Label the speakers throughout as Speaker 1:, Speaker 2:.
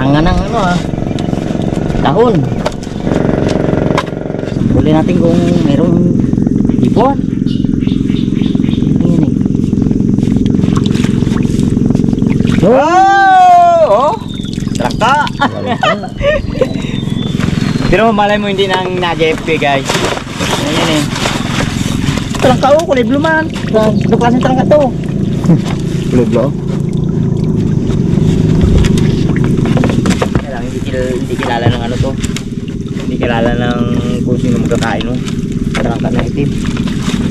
Speaker 1: Tanga ng ano dahon. Huli natin kung merong ibon. Ayan Oh! Trangka! Pero malay mo hindi nang nag-FP guys. Ayan Trangka kulay blue man. Ano klaseng trangka to?
Speaker 2: Kulay blue?
Speaker 1: Hindi kilala ng ano to. Hindi kilala ng kung sino magkakain no. Trangka na itim.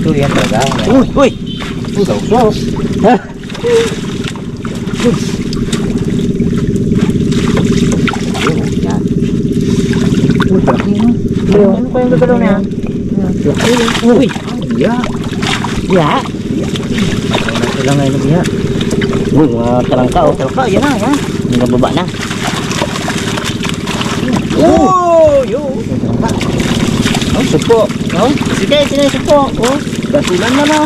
Speaker 1: Ito yan talaga. Uy! Uy! Sausaw! Ha? Yan. Uy, laki no? Ano pa yung gagalaw niya? Uy! Ya! Ya! Ito lang ngayon niya. Uy, mga trangka oh. Trangka, yan na, yan. Hindi na baba na. Oh! Yo! Oh, supo. Oh, sige, sino yung supo? Oh, basulan na na.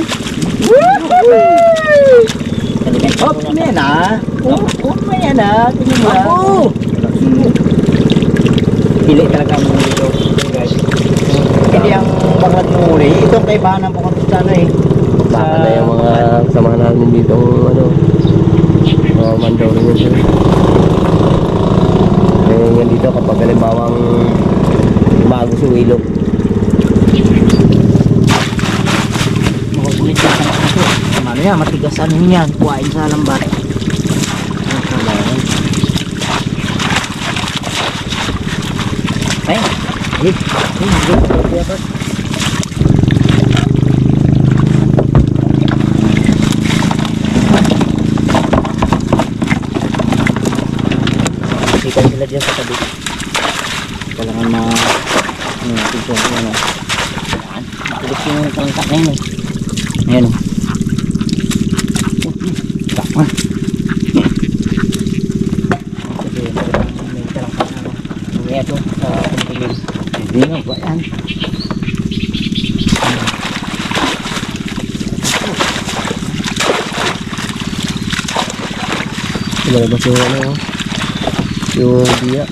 Speaker 1: Oh, may na. Oh, may na. Tingnan mo na. Oh! Pili talaga mo dito, guys. Hindi ang bangat mo uli. Ito ang kaibahan ng bangat sa ano eh.
Speaker 2: Baka na yung mga kasama namin dito ano, mga mandaw rin yun sir. Kaya yan dito kapag halimbawang bago si Willow.
Speaker 1: Makukulit ka sa kaso. Ano yan, matigasan yun yan. Kuhain sa lambat. Ay, ikan sila dyan sa tabi. Kailangan na ito ano. Tulis yung tangkap na yun eh. Ayan o. Tama. May tangkap na ano. May ito sa pagpilin. Hindi nga ba yan?
Speaker 2: Lumalabas yung ano, yung biya.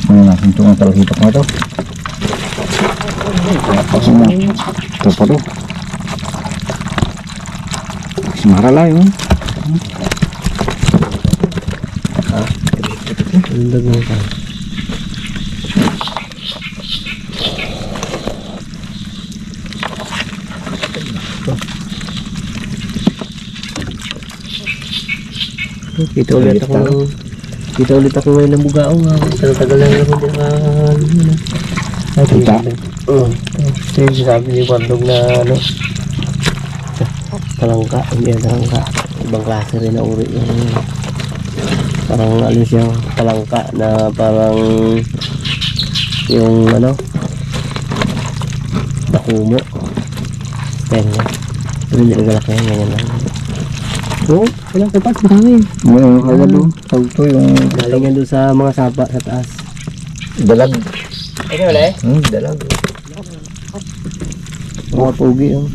Speaker 3: Ano natin ito ang talahitak na ito? Ito pa ito. Marala yun.
Speaker 2: Lindag mo ka. Kita ulit ako ngayon ng bugaong ha. Tagal lang naman din ay kita. Ito yung sinabi ni Wandog na ano, talangka, hindi yan talangka, ibang klase rin na uri yung parang ano siyang talangka na parang yung ano nakumo kanya pero hindi nagalak na yan, ganyan lang. Oo, walang kapat, marami.
Speaker 3: Mayroon kagad doon. Tagto yung
Speaker 2: Galing yan doon sa mga sapa sa taas.
Speaker 3: dalag.
Speaker 1: Ito ulit?
Speaker 3: Dalag.
Speaker 2: Mga pugi yun.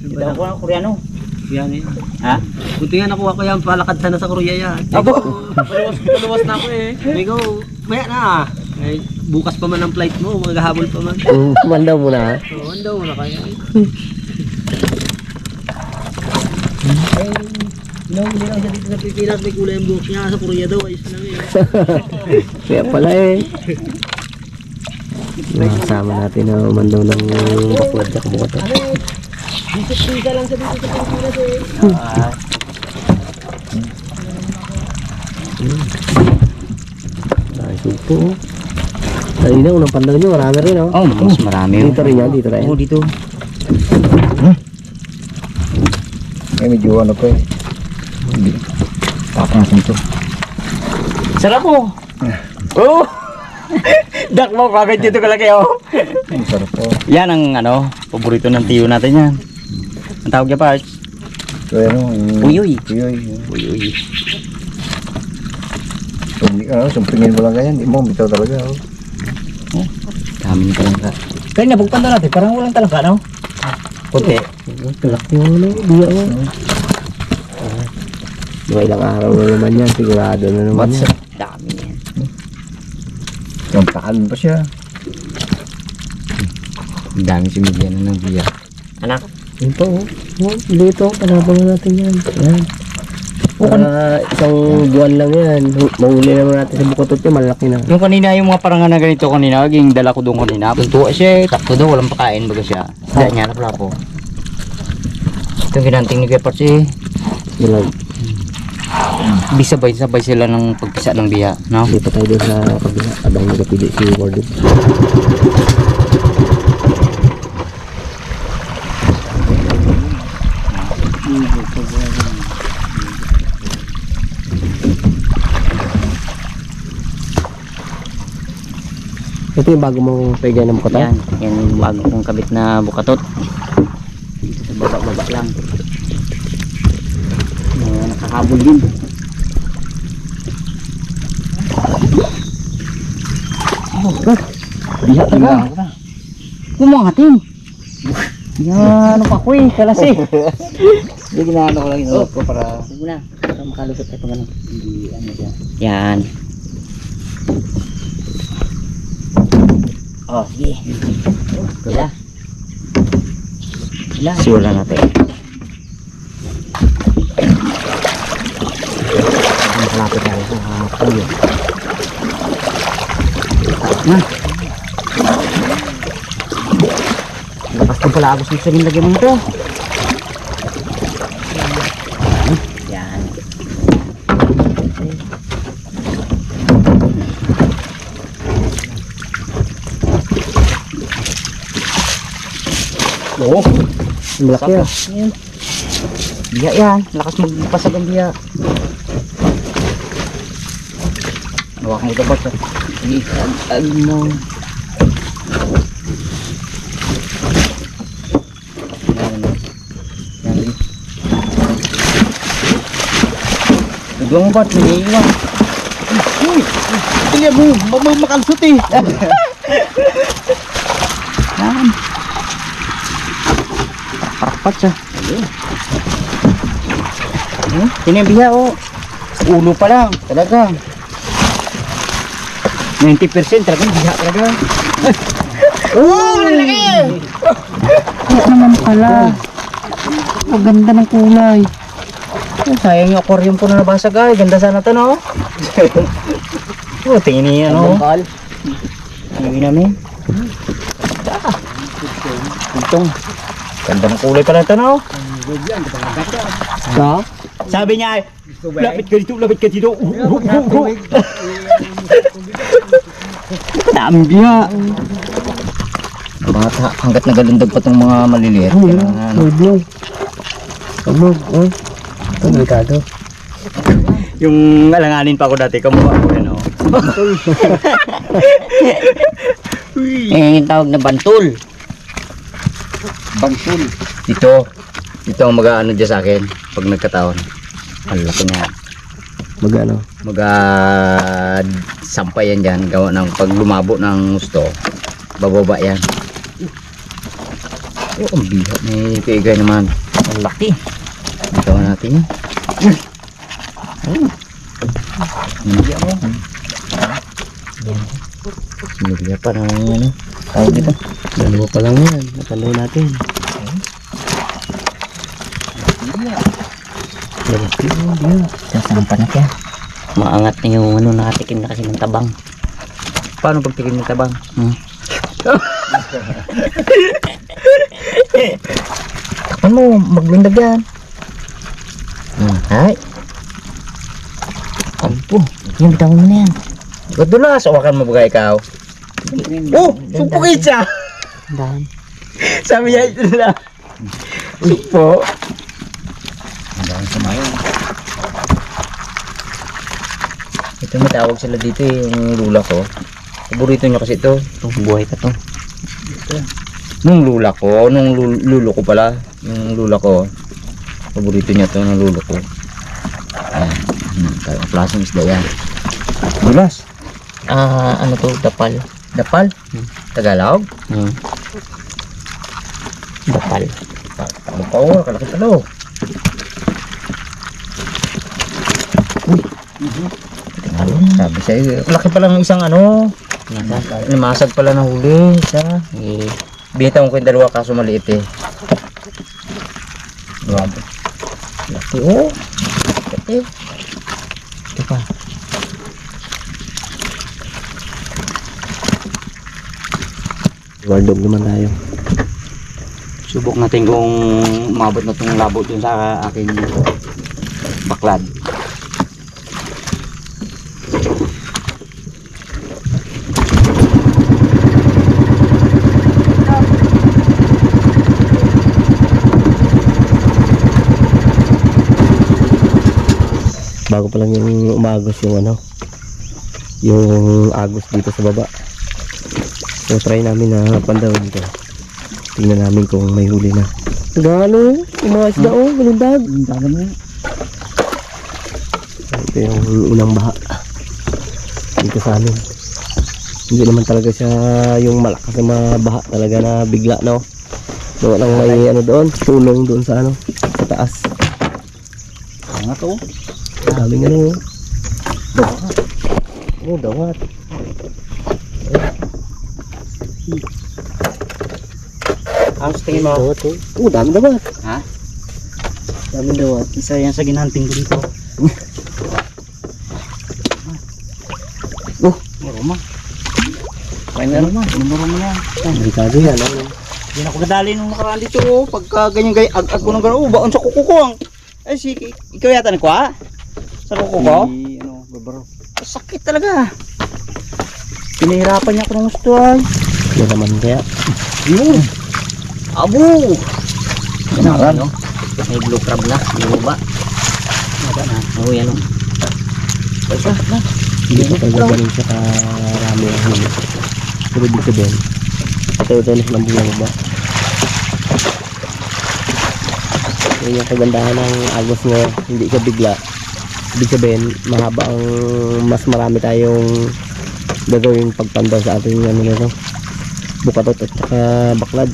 Speaker 1: Ito ako ng Koreano.
Speaker 4: Yan eh.
Speaker 1: Ha?
Speaker 4: Buti nga nakuha ko yan, palakad sana sa Korea yan.
Speaker 1: Abo!
Speaker 4: Paluwas na ako eh. Ikaw, maya na. Eh, bukas pa man ang flight mo, maghahabol pa man.
Speaker 2: Kumandaw mo na ha.
Speaker 4: So, andaw na kaya. Hindi lang siya dito sa Pilipinas, may kulay ang buhok niya. Sa Korea daw, ayos lang eh.
Speaker 2: Kaya pala eh. Nakasama natin na umandaw ng bakwad sa kabukat.
Speaker 4: Bisa lang siya dito sa Pilipinas eh.
Speaker 2: Ay, supo. Ay, na, unang pandaw nyo, marami rin oh.
Speaker 1: Oh, mas marami.
Speaker 2: Dito rin yan, dito rin.
Speaker 1: Oo, dito.
Speaker 3: Medyo ano pa eh. Tapasin ito.
Speaker 1: Sarap mo. Oh! Dak mo, kagad dito kalaki oh.
Speaker 3: Ang sarap po.
Speaker 1: Yan ang ano, paborito ng tiyo natin yan. Ang tawag niya parts.
Speaker 3: So ano,
Speaker 1: Uyoy.
Speaker 3: Uyoy.
Speaker 1: Uyoy.
Speaker 3: Sumpingin mo lang ganyan, di mo bitaw talaga.
Speaker 1: Kami ka lang ka. Kaya nabugpan na natin, parang walang talaga, no? Kunti.
Speaker 2: Kalaki yung ano, biya mo. Mga ilang araw na naman yan, sigurado na naman
Speaker 3: What's
Speaker 2: yan.
Speaker 3: up?
Speaker 1: Dami yan.
Speaker 3: Kampaan pa siya.
Speaker 1: Ang dami sumigyan na ng biya. Anak,
Speaker 2: Yun po, oh. Oh, dito, panabangan natin yan. Yan. Isang buwan lang yan. Mahuli naman natin sa bukotot niya, malaki na.
Speaker 1: yung kanina, yung mga parangan na ganito kanina, yung dala ko doon kanina, tuntua siya, takto doon, walang pakain baga siya. Hindi niya, lapo. Ito yung ginanting ni Kepart si,
Speaker 2: Bilag.
Speaker 1: di sabay-sabay sila ng pagpisa ng biya, no?
Speaker 2: Hindi pa tayo doon sa kabila. Abang nagapili si Warden. Ito yung bago mong pegyan ng bukotot?
Speaker 1: Yan, yan yung bago kong kabit na bukatot. Dito sa baba-baba lang. Nakahabol din. Biha talaga. Kumangatin. Yan, ano pa ko eh, kalas eh.
Speaker 3: Hindi ginaano ko lang inuot ko para...
Speaker 1: Sige na, para makalusot ito ganun. Hindi, ano dyan. Yan. Oh, sige. Bila. Bila. Siwala natin. Malapit tayo sa puyo. Na. Lakas ko pala agos dito sa nilagyan mo ito. Yan. Oo.
Speaker 2: Malaki ah.
Speaker 1: Yan. Biya yan. Lakas magpasag ang biya. Hawakan mo ito ba? Sige. Ag mo. Yan. Yan. Ito mo ba? Naiiwan. Uy! Tingnan mo. Makalusot eh. Yan. Parakpat siya. Tinibiya oh. Ulo pa lang. Talaga. 90% talaga. Biya talaga. Oh! Lalaki! Yes naman pala. Ang ganda ng kulay. Oh, sayang yung aquarium ko na nabasag ay. Ganda sana ito no? Oh, tingin niya no? Iwi namin. Itong. Ganda ng kulay pala ito no?
Speaker 2: Sa?
Speaker 1: Sabi niya, lapit ka dito, lapit ka dito. Daming biya. Bata, hanggat nagalundag pa itong mga maliliit.
Speaker 2: Huwag mo. Huwag mo. Oh. Ito, delikado.
Speaker 1: Yung alanganin pa ako dati, kamukha ko yan. Yung tawag na bantul.
Speaker 3: Bangsul.
Speaker 1: Ito ang mag-ano dyan sa akin pag nagkataon. Ang laki na.
Speaker 2: Mag-ano?
Speaker 1: Sampay yan dyan. Gawa ng pag lumabo ng gusto. Bababa yan. Oh, ang bihat. May kaigay naman. Ang laki. Gawa natin yan. Sinilya mo. Sinilya pa na ano. Tawag dito.
Speaker 2: Dalawa pa lang yan. Natanay natin.
Speaker 1: Sasampa na siya. Maangat na yung ano, nakatikim na kasi ng tabang. Paano pagtikim ng tabang? Takpan mo, maglindag yan. Hay. Kampo. Yung bitawan mo na yan. Gadulas, awakan mo ba ikaw? Oh, sumpukin siya.
Speaker 2: Dahan.
Speaker 1: Sabi niya ito na. Sumpo. Ito may tawag sila dito yung lula ko. Paborito niya kasi ito. Buhay pa to. Nung lula ko, lulo ko pala. Yung lula ko. Paborito niya to ng lulo ko. Ayan. Klaseng isda yan. Dulas. Ano to? Dapal. Dapal? Tagalog?
Speaker 2: Bakal.
Speaker 1: Ang power, kalaki talo. Sabi sa'yo, laki pa lang isang ano. Namasag pala na huli. Isa. Binita ko yung dalawa kaso maliit eh. Grabe. Laki oh. Laki. Ito pa.
Speaker 2: Wardog naman tayo.
Speaker 1: Subok natin kung umabot na itong labo dun sa aking baklad.
Speaker 2: Bago pa lang yung umagos yung ano, yung agos dito sa baba. So try namin na pandaw dito. Tingnan namin kung may huli na. Gano? Umayos na oh, galindag. Ito yung unang baha dito sa amin. Hindi naman talaga siya yung malakas na baha talaga na bigla no. Doon lang may ano doon, tulong doon sa ano, sa taas.
Speaker 1: Ano to?
Speaker 2: Daming ano. Dawat. Oh, dawat.
Speaker 1: Ano sa tingin mo?
Speaker 2: Dawat oh. Oh, daming dawat.
Speaker 1: Ha?
Speaker 2: Daming dawat.
Speaker 1: Isa yan sa ginanting ko dito.
Speaker 2: Oh,
Speaker 1: Maruma. Kaya na naman, maruma na yan.
Speaker 2: delikado yan. Ano?
Speaker 1: Hindi na ako nadali nung nakaraan dito oh. Pagka ganyan ag-ag ko ng gano'n. Oh, baon sa kuko ko. Ay, ikaw yata nagkuha? Sa kuko ko? Ano, babaro. Sakit talaga. Pinahirapan niya ako ng gusto ay.
Speaker 2: Yan naman kaya.
Speaker 1: Yun. Abo.
Speaker 3: Ganaran, no? May blue crab na, yung ba?
Speaker 1: Nada na.
Speaker 3: Oo, yan, no?
Speaker 1: Basta na.
Speaker 2: Hindi ko talaga ganun siya karami ang huli. Pero dito din. Ito ng bulang ba? Yan yung kagandahan ng agos nga. Hindi siya bigla. Ibig sabihin, mahaba ang mas marami tayong gagawin pagpandaw sa ating ano na ito. Bukatot at saka baklad.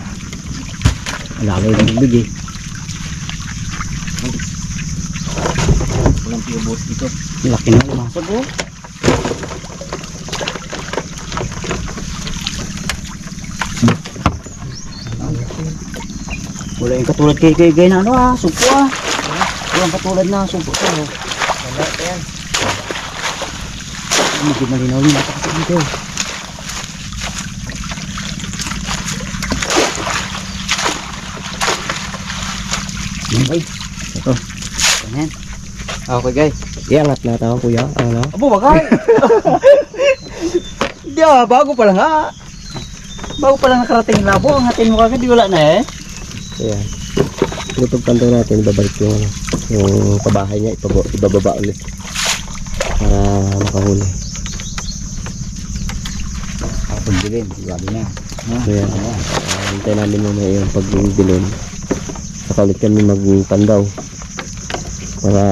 Speaker 1: Alagay ng tubig eh. Walang piyobos dito. Laki na umasag oh. Wala yung katulad kay na ano ah, sumpo ah. Walang katulad na sumpo to. Wala yan. Medyo malinaw yun kasi dito. Okay. Ito. Ganyan. Okay guys.
Speaker 2: Iangat na tawang kuya. Ano?
Speaker 1: Abo bagay. Hindi ah, bago pa lang ha. Bago pa lang nakarating yung labo. Ang hatin mo kagad, di wala na eh.
Speaker 2: Ayan. Pero pagpandaw natin, ibabalik yung ano, yung pabahay niya, ibababa ulit. Para makahuli.
Speaker 1: Ako bilin, sigurado na.
Speaker 2: So yan. Hintay namin muna yung pagbilin. Saka ulit kami magpandaw. Para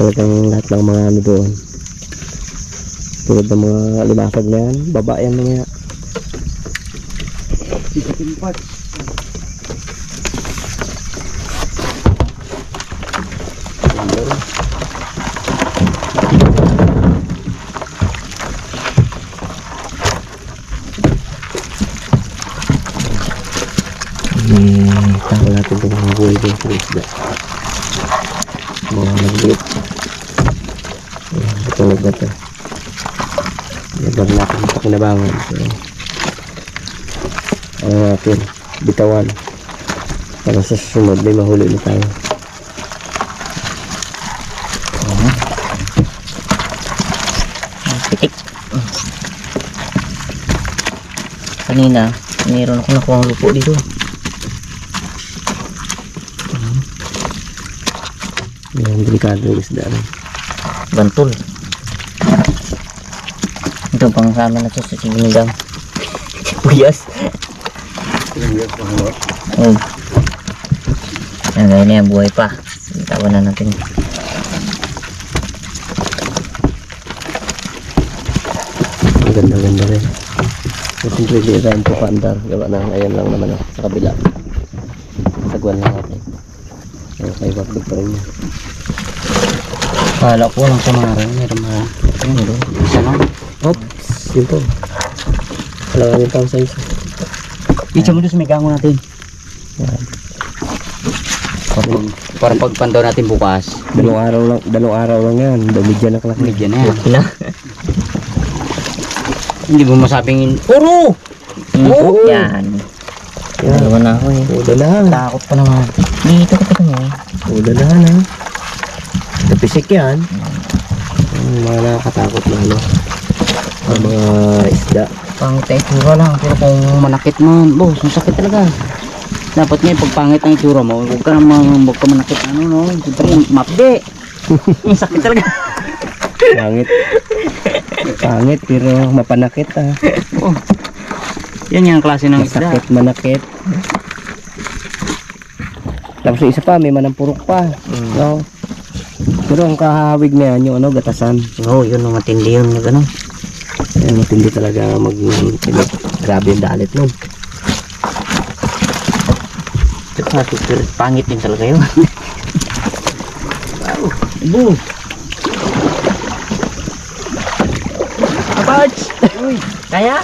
Speaker 2: talagang lahat ng mga ano doon. Tulad ng mga limasag na yan, baba yan mga.
Speaker 1: Sisikin part.
Speaker 2: Tahu natin itong mga buhay din sa isda. Mga nagliit. Tulad na ito. Laban natin sa kinabangan. So, ano natin, bitawan. Para sa susunod, may mahuli na tayo.
Speaker 3: Pitik. Kanina, mayroon ako nakuha ang lupo dito.
Speaker 2: Yan, delikado yung isda.
Speaker 3: Bantul. Ito pang sama na ito sa sinigang. Buyas. Oh. Yan, gaya na yan, buhay pa. Tawan na natin.
Speaker 2: Ang ganda-ganda rin. So, siyempre di rin po paandar. Gawa na, ayan lang naman sa kabila. Sagwan lang natin. Ayan, kay Wapig pa rin yan.
Speaker 3: Kala ko lang samaran. Meron ba? Ano doon? Isa lang.
Speaker 2: Oops! Yun po. Alanganin pa ang size.
Speaker 3: Pizza mo doon sa may gango natin.
Speaker 2: Yan.
Speaker 3: Para pagpandaw natin bukas.
Speaker 2: Dalawang araw lang yan. Bumidyan na kalaki.
Speaker 3: Medyo na yan. Hindi mo masabing puro!
Speaker 2: Oo.
Speaker 3: Yan.
Speaker 2: Yan.
Speaker 3: Dalawa na ako eh.
Speaker 2: Udalahan.
Speaker 3: Takot pa naman. Dito ka pa mo.
Speaker 2: Udalahan ha. Tapisik yan. Mga nakakatakot na ano. Ang mga isda.
Speaker 3: Pang itsura lang. Pero kung manakit man, boss, masakit talaga. Dapat nga pagpangit ang itsura mo, huwag ka manakit ano no. Siyempre, mapde. Sakit talaga.
Speaker 2: Pangit. Pangit pero mapanakit ha.
Speaker 3: Oh. Yan yung klase ng isda.
Speaker 2: Masakit, manakit. Tapos yung isa pa, may manampurok pa. No? Pero ang kahawig na yan, yung ano, gatasan.
Speaker 3: Oo, yun ang matindi yun. Ano?
Speaker 2: Yan, matindi talaga grabe yung dalit nun.
Speaker 3: Super pangit din talaga yun. Wow. Boom. Abarts! Uy, kaya?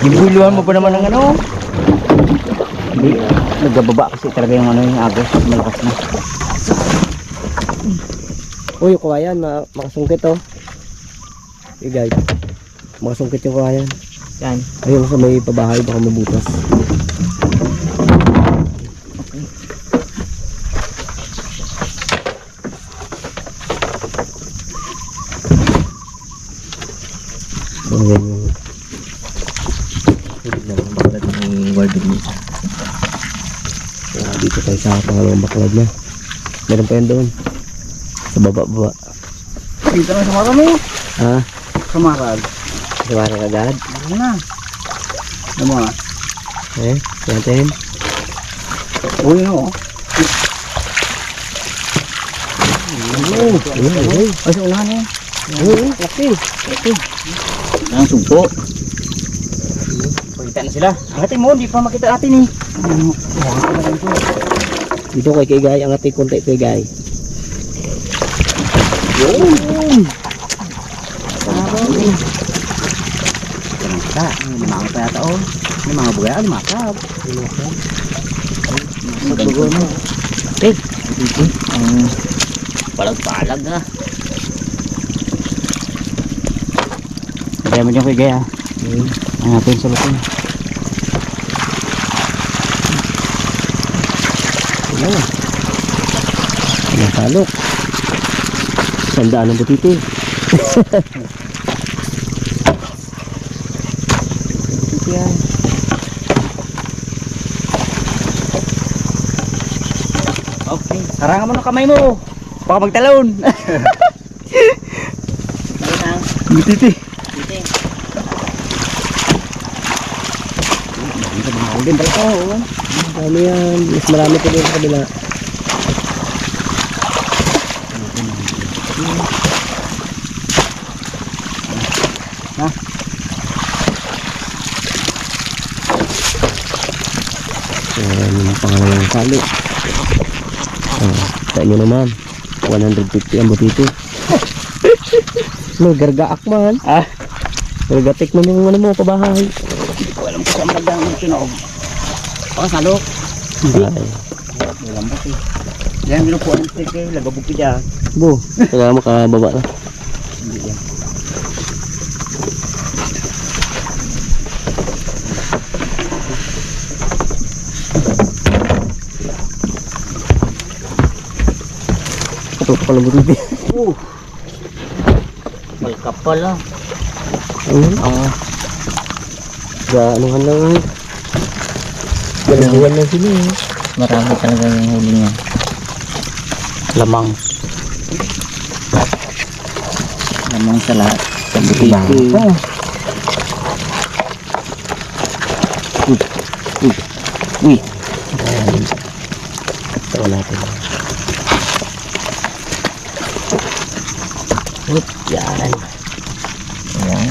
Speaker 3: Gibuluhan mo pa naman ng ano? Hindi, nagbababa kasi talaga yung ano yung agos. Malakas na.
Speaker 2: Uy, yung kawayan, makasungkit oh. Hey guys, makasungkit yung kawayan.
Speaker 3: Yan.
Speaker 2: Ayun sa may pabahay, baka mabutas. So, yan yung baklad ni Warden dito. So, dito tayo sa pangalawang baklad na. Meron pa yan doon. Sa baba.
Speaker 3: Dito na sa marami.
Speaker 2: Ha?
Speaker 3: Kamarag.
Speaker 2: Siwarang agad?
Speaker 3: Ano na? Ano mo ah?
Speaker 2: Eh, natin.
Speaker 3: Uy, no.
Speaker 2: Ay,
Speaker 3: Ay, sa unahan eh.
Speaker 2: laki.
Speaker 3: Ang sugpo. Pagkita na sila. Angatin mo, hindi pa makita natin eh.
Speaker 2: Dito kay Kigay, ang ating konti kay Kigay.
Speaker 3: Yun! Kanita, limangaw pa yata oh. Limangaw ba yan? Limakab. Magbago mo. Eh, palag-palag na. Kaya mo dyan kay Gaya. Ang natin sa lupin.
Speaker 2: Nasalok. Sandaan ng butiti.
Speaker 3: Yan. Okay, sarangan mo ng kamay mo. Baka magtalon. Butiti. Din talaga oh.
Speaker 2: Marami yan. Mas marami pa doon sa kabila.
Speaker 3: Ha?
Speaker 2: Ayan yung pangalawang sali. Sa inyo naman. 150 ang butiti. May gargaak man.
Speaker 3: Ah?
Speaker 2: Gargatik man yung ano mo, pabahay.
Speaker 3: Hindi ko alam kung saan magdang yung tinoog. Baka salok. Hindi. Walang buti. Yan, meron po ang stick eh. Lagabuki dyan.
Speaker 2: Bo, kaya makababa na.
Speaker 3: Hindi yan.
Speaker 2: Kapal pa lang butiti.
Speaker 3: Malkap pala.
Speaker 2: Oo. Gaanuhan lang ay. Galaguan lang sila eh.
Speaker 3: Marami talaga yung huli niya. Lamang. Lamang sa lahat. Sa butiti. Uy.
Speaker 2: Ayan. Tawa natin.
Speaker 3: Yan. Ayan.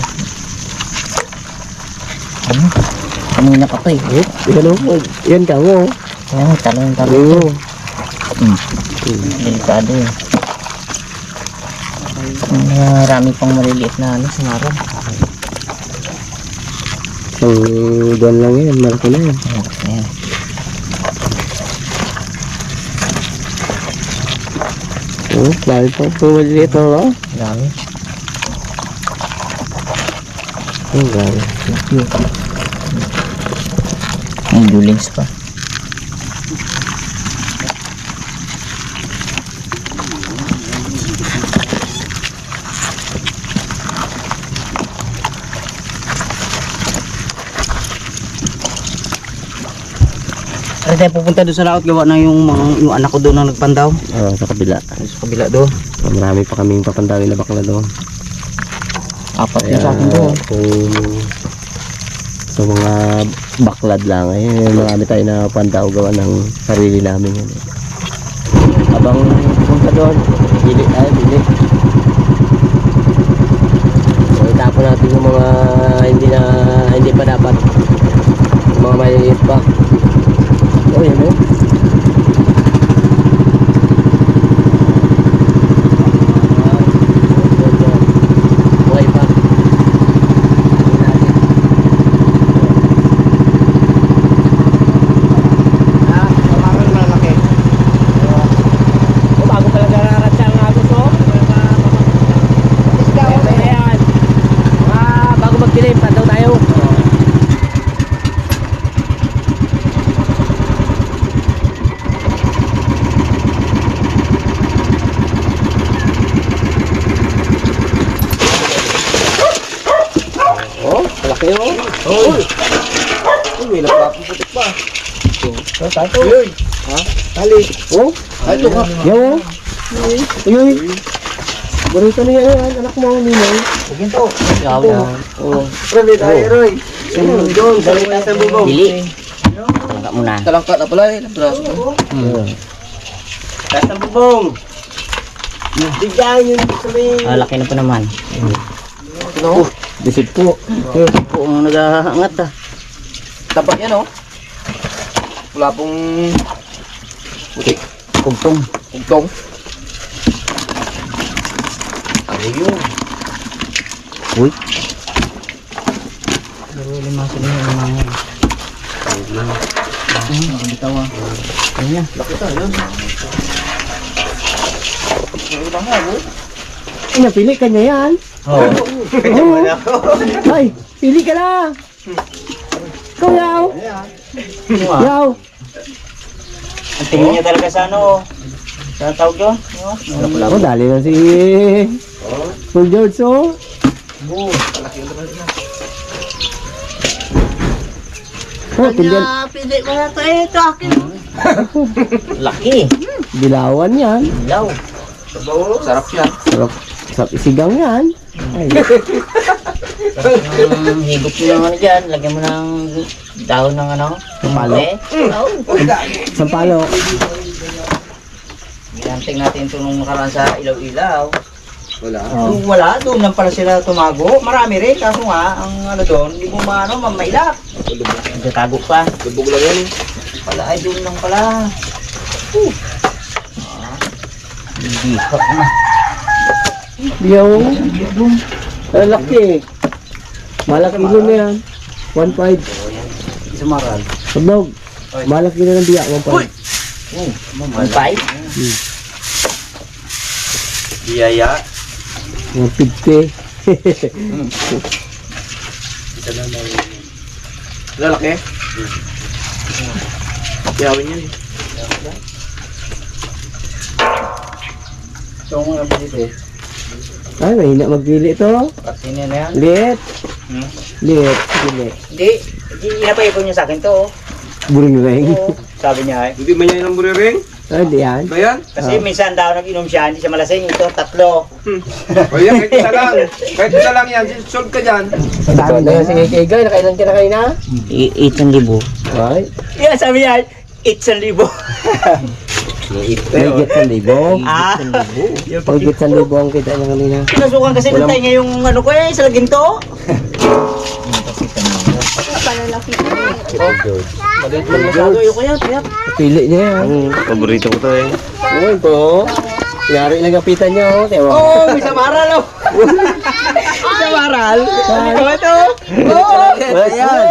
Speaker 3: Kanina pa to eh.
Speaker 2: Yan o. Yan ka mo.
Speaker 3: Ayan, talong.
Speaker 2: Oo.
Speaker 3: Delikado eh. Marami pang maliliit na ano, sinaran.
Speaker 2: Ang buwan lang yan. Malaki na yan.
Speaker 3: Ayan.
Speaker 2: Oo. Dahil pa. Pumaliit o.
Speaker 3: Dami.
Speaker 2: Ang grabe.
Speaker 3: May dulings pa. Ay tayo pupunta doon sa laot, gawa na yung anak ko doon na nagpandaw.
Speaker 2: Oo, sa kabila.
Speaker 3: Sa kabila doon.
Speaker 2: So, marami pa kaming papandawin na bakla doon.
Speaker 3: Apat yung sa akin doon.
Speaker 2: Kung sa mga baklad lang, marami tayo na pandaw gawa ng sarili namin. Yan, eh. Habang pupunta doon, bili tayo, bili. So, itapon natin yung mga hindi pa dapat. Yung mga maliliit pa. Oh, yan o. Buhay pa.
Speaker 1: Bago pala gararat siya ang agos o. Ayan. Bago magdilim, pandaw tayo.
Speaker 2: Malaki o.
Speaker 1: May lapapong putik pa.
Speaker 2: Tato. Ha? Tali. Oh? Tato ka. Yaw o. Ayun. Barito na yan. Anak mo, Ninay.
Speaker 3: Sige to.
Speaker 2: Oh.
Speaker 1: Premi tayo, Roy.
Speaker 2: Doon, salita sa bubong.
Speaker 3: Bili. Tangka muna.
Speaker 1: Talangka na pala eh. Braso ko.
Speaker 2: Taas ang bubong. Bigyan yun sa may...
Speaker 3: Laki na pa naman.
Speaker 2: Ano? Bisit po.
Speaker 3: Po ang nag-aangat ah.
Speaker 1: Tapat yan oh. Wala pong putik.
Speaker 3: Kugtong.
Speaker 1: Kugtong. Ano yun?
Speaker 2: Uy.
Speaker 3: Pero lima sila yung mga bitaw ah. Ayun na.
Speaker 1: Laki tayo.
Speaker 2: Ay, pili ka niya yan.
Speaker 3: Oo.
Speaker 2: Ay, pili ka na. Ikaw, Yaw. Yaw.
Speaker 3: Ang tingin niya talaga sa ano. Sa tawag yun.
Speaker 2: Oh, dali na si Full George, oh. Oh, pindan.
Speaker 1: Pili mo na tayo ito akin.
Speaker 3: Laki.
Speaker 2: Dilawan yan.
Speaker 3: Ilaw.
Speaker 1: Sarap yan.
Speaker 2: Sarap. Sarap isigang yan. Ay,
Speaker 3: Higop mo ng ano dyan. Lagyan mo ng dahon ng ano.
Speaker 2: Sampalo. Sampalo.
Speaker 3: Ginanting natin ito nung nakaraan sa ilaw-ilaw.
Speaker 1: Wala.
Speaker 3: Kung wala, doon lang pala sila tumago. Marami rin, kaso nga, ang ano doon, hindi mo maano, mamailap. Nagtatago pa.
Speaker 1: Lubog lang yan eh.
Speaker 3: Pala ay doon lang pala. Hindi pa na.
Speaker 2: Yaw. Ang laki. Malaki kilo na yan. 1.5.
Speaker 3: Sumaral.
Speaker 2: Pagnog. Malaki na ng biya. 1.5.
Speaker 3: Mampay?
Speaker 1: Biyaya.
Speaker 2: 150.
Speaker 1: Lalaki? Yawin yan eh.
Speaker 3: So, mga dito eh.
Speaker 2: Ay, mahina magpili ito.
Speaker 3: Kasi na yan.
Speaker 2: Liit.
Speaker 3: Hmm?
Speaker 2: Liit. Pili.
Speaker 3: Hindi. Inapay ko niya sa akin to.
Speaker 2: Buring ring.
Speaker 3: Oo. Sabi niya eh.
Speaker 1: Hindi man yan ang buriring?
Speaker 2: Ay, di yan.
Speaker 1: Ba yan?
Speaker 3: Kasi minsan daw nag-inom siya, hindi siya malasing. Ito, 3.
Speaker 1: O yan, kahit isa lang. Kahit isa lang yan. Solve ka dyan.
Speaker 2: Sabi na yan si Kikigay. Nakailan ka na kayo na?
Speaker 3: 8,000.
Speaker 2: Ay.
Speaker 3: Yeah, sabi niya, 8,000.
Speaker 2: Higit sa libo.
Speaker 3: Ah,
Speaker 2: Higit sa libo ang kita ng kanina.
Speaker 3: pinasukan kasi ng tayo ngayong ano ko eh, sa laginto.
Speaker 5: malalaki.
Speaker 4: Maliit lang masyado. Ayoko yan. Tiyak.
Speaker 2: Pili niya yan. Paborito ko to eh. Oo, ito. Yari lang kapitan niya oh. Tiyo.
Speaker 4: Oo, may samaral oh. Samaral. Ito. Oo.
Speaker 2: Ayan.